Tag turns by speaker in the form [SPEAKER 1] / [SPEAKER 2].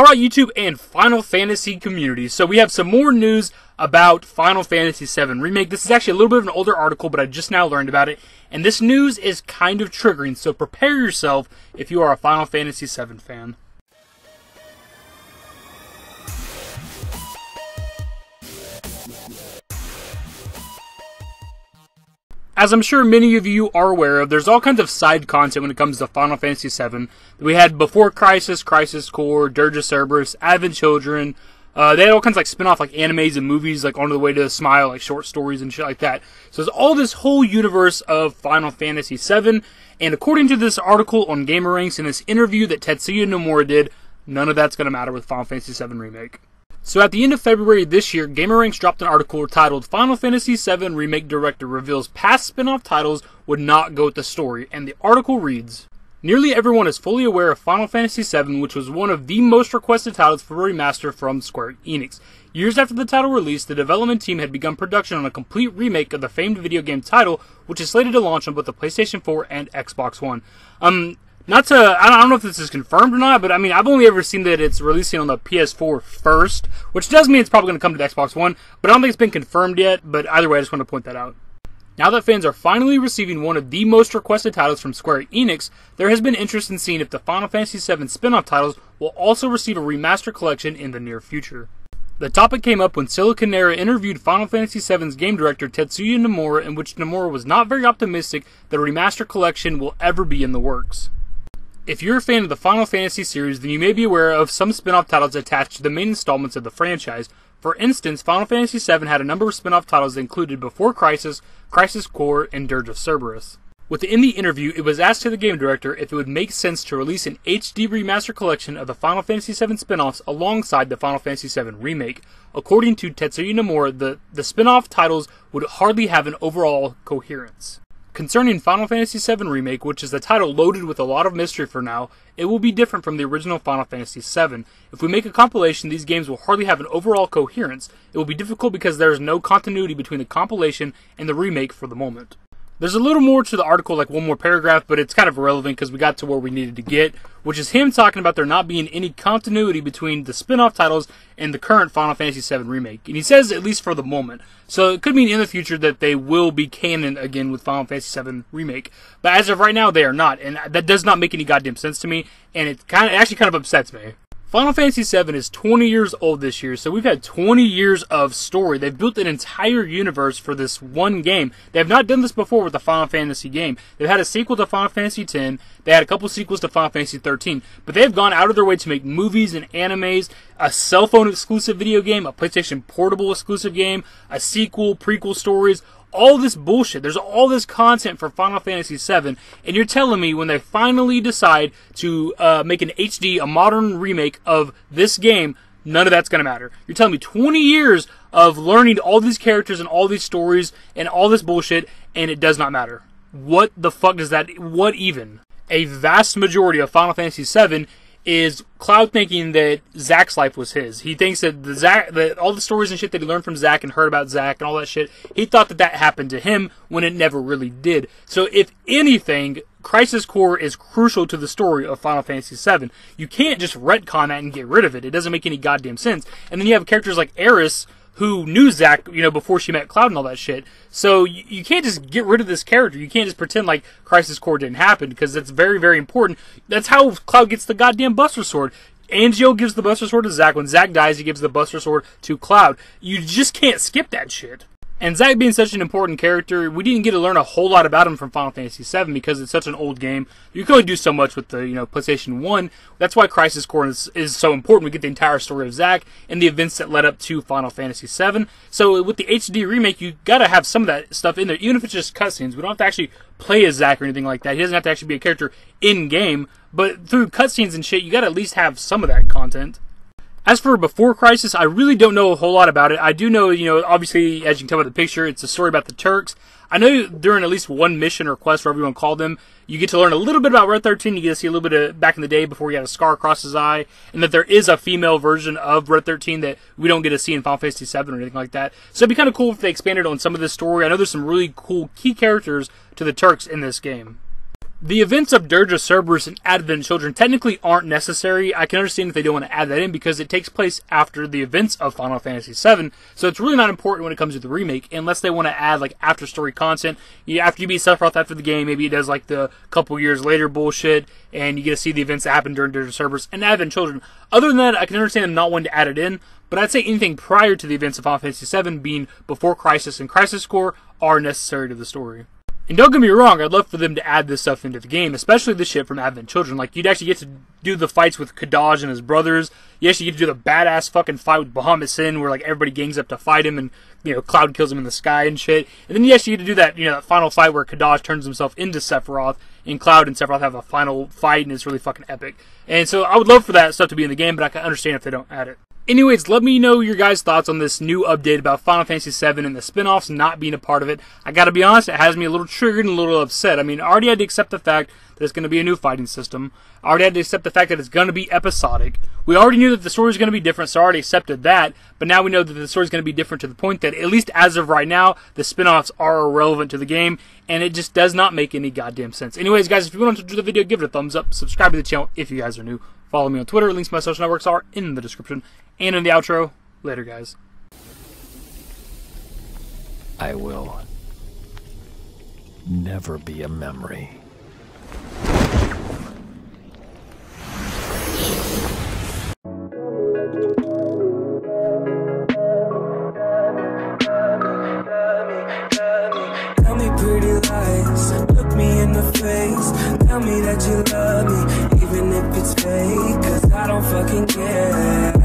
[SPEAKER 1] Alright, YouTube and Final Fantasy community. So we have some more news about Final Fantasy VII Remake. This is actually a little bit of an older article, but I just now learned about it. And this news is kind of triggering, so prepare yourself if you are a Final Fantasy VII fan. As I'm sure many of you are aware of, there's all kinds of side content when it comes to Final Fantasy VII. We had Before Crisis, Crisis Core, Dirge of Cerberus, Advent Children. They had all kinds of spin-off animes and movies On the Way to a Smile, like short stories and shit like that. So there's all this whole universe of Final Fantasy VII. And according to this article on GamerRanks and this interview that Tetsuya Nomura did, none of that's going to matter with Final Fantasy VII Remake. So at the end of February this year, GamerRanks dropped an article titled Final Fantasy VII Remake Director Reveals Past Spin-off Titles Would Not Go with the Story, and the article reads, nearly everyone is fully aware of Final Fantasy VII, which was one of the most requested titles for a remaster from Square Enix. Years after the title release, the development team had begun production on a complete remake of the famed video game title, which is slated to launch on both the PlayStation 4 and Xbox One. I don't know if this is confirmed or not, but I've only ever seen that it's releasing on the PS4 first, which does mean it's probably going to come to the Xbox One, but I don't think it's been confirmed yet, but either way, I just want to point that out. Now that fans are finally receiving one of the most requested titles from Square Enix, there has been interest in seeing if the Final Fantasy VII spin-off titles will also receive a remaster collection in the near future. The topic came up when Siliconera interviewed Final Fantasy VII's game director Tetsuya Nomura, in which Nomura was not very optimistic that a remaster collection will ever be in the works. If you're a fan of the Final Fantasy series, then you may be aware of some spin-off titles attached to the main installments of the franchise. For instance, Final Fantasy VII had a number of spin-off titles that included Before Crisis, Crisis Core, and Dirge of Cerberus. Within the interview, it was asked to the game director if it would make sense to release an HD remaster collection of the Final Fantasy VII spin-offs alongside the Final Fantasy VII Remake. According to Tetsuya Nomura, the spin-off titles would hardly have an overall coherence. Concerning Final Fantasy VII Remake, which is a title loaded with a lot of mystery for now, it will be different from the original Final Fantasy VII. If we make a compilation, these games will hardly have an overall coherence. It will be difficult because there is no continuity between the compilation and the remake for the moment. There's a little more to the article, like one more paragraph, but it's kind of irrelevant because we got to where we needed to get, which is him talking about there not being any continuity between the spin-off titles and the current Final Fantasy VII Remake. And he says, at least for the moment. So it could mean in the future that they will be canon again with Final Fantasy VII Remake. But as of right now, they are not. And that does not make any goddamn sense to me. And it actually kind of upsets me. Final Fantasy VII is 20 years old this year, so we've had 20 years of story. They've built an entire universe for this one game. They have not done this before with the Final Fantasy game. They've had a sequel to Final Fantasy X, they had a couple sequels to Final Fantasy XIII, but they've gone out of their way to make movies and animes, a cell phone exclusive video game, a PlayStation Portable exclusive game, a sequel, prequel stories, all this bullshit. There's all this content for Final Fantasy VII, and you're telling me when they finally decide to make an HD, a modern remake of this game, none of that's going to matter. You're telling me 20 years of learning all these characters and all these stories and all this bullshit, and it does not matter. What the fuck does that, what even? A vast majority of Final Fantasy VII is Cloud thinking that Zack's life was his. He thinks that all the stories and shit that he learned from Zack and heard about Zack and all that shit, he thought that happened to him when it never really did. So if anything, Crisis Core is crucial to the story of Final Fantasy VII. You can't just retcon that and get rid of it. It doesn't make any goddamn sense. And then you have characters like Aeris, who knew Zack, before she met Cloud and all that shit. So you can't just get rid of this character. You can't just pretend like Crisis Core didn't happen, because that's very, very important. That's how Cloud gets the goddamn Buster Sword. Angio gives the Buster Sword to Zack. When Zack dies, he gives the Buster Sword to Cloud. You just can't skip that shit. And Zack being such an important character, we didn't get to learn a whole lot about him from Final Fantasy VII because it's such an old game. You can only do so much with the PlayStation 1. That's why Crisis Core is so important. We get the entire story of Zack and the events that led up to Final Fantasy VII. So with the HD remake, you gotta have some of that stuff in there, even if it's just cutscenes. We don't have to actually play as Zack or anything like that. He doesn't have to actually be a character in-game. But through cutscenes and shit, you gotta at least have some of that content. As for Before Crisis, I really don't know a whole lot about it. I do know, obviously, as you can tell by the picture, it's a story about the Turks. I know during at least one mission or quest, whatever you want to call them, you get to learn a little bit about Red 13. You get to see a little bit of back in the day before he had a scar across his eye, and that there is a female version of Red 13 that we don't get to see in Final Fantasy VII or anything like that. So it'd be kind of cool if they expanded on some of this story. I know there's some really cool key characters to the Turks in this game. The events of Dirge of Cerberus and Advent Children technically aren't necessary. I can understand if they don't want to add that in because it takes place after the events of Final Fantasy VII, so it's really not important when it comes to the remake unless they want to add like after story content. After you beat Sephiroth after the game, maybe it does like the couple years later bullshit, and you get to see the events that happen during Dirge of Cerberus and Advent Children. Other than that, I can understand them not wanting to add it in, but I'd say anything prior to the events of Final Fantasy VII, being before Crisis and Crisis Core, are necessary to the story. And don't get me wrong, I'd love for them to add this stuff into the game, especially the shit from Advent Children. Like, you'd actually get to do the fights with Kadaj and his brothers. You actually get to do the badass fucking fight with Bahamut Sin, where, like, everybody gangs up to fight him, and, you know, Cloud kills him in the sky and shit. And then you actually get to do that, you know, that final fight where Kadaj turns himself into Sephiroth, and Cloud and Sephiroth have a final fight, and it's really fucking epic. And so I would love for that stuff to be in the game, but I can understand if they don't add it. Anyways, let me know your guys' thoughts on this new update about Final Fantasy VII and the spin-offs not being a part of it. I gotta be honest, it has me a little triggered and a little upset. I mean, I already had to accept the fact that it's going to be a new fighting system. I already had to accept the fact that it's going to be episodic. We already knew that the story was going to be different, so I already accepted that. But now we know that the story is going to be different to the point that, at least as of right now, the spin-offs are irrelevant to the game, and it just does not make any goddamn sense. Anyways, guys, if you want to enjoy the video, give it a thumbs up, subscribe to the channel if you guys are new. Follow me on Twitter. Links to my social networks are in the description and in the outro. Later, guys.
[SPEAKER 2] I will never be a memory.
[SPEAKER 3] Tell me pretty lies, look me in the face. Tell me that you love me, even if it's fake, 'cause I don't fucking care.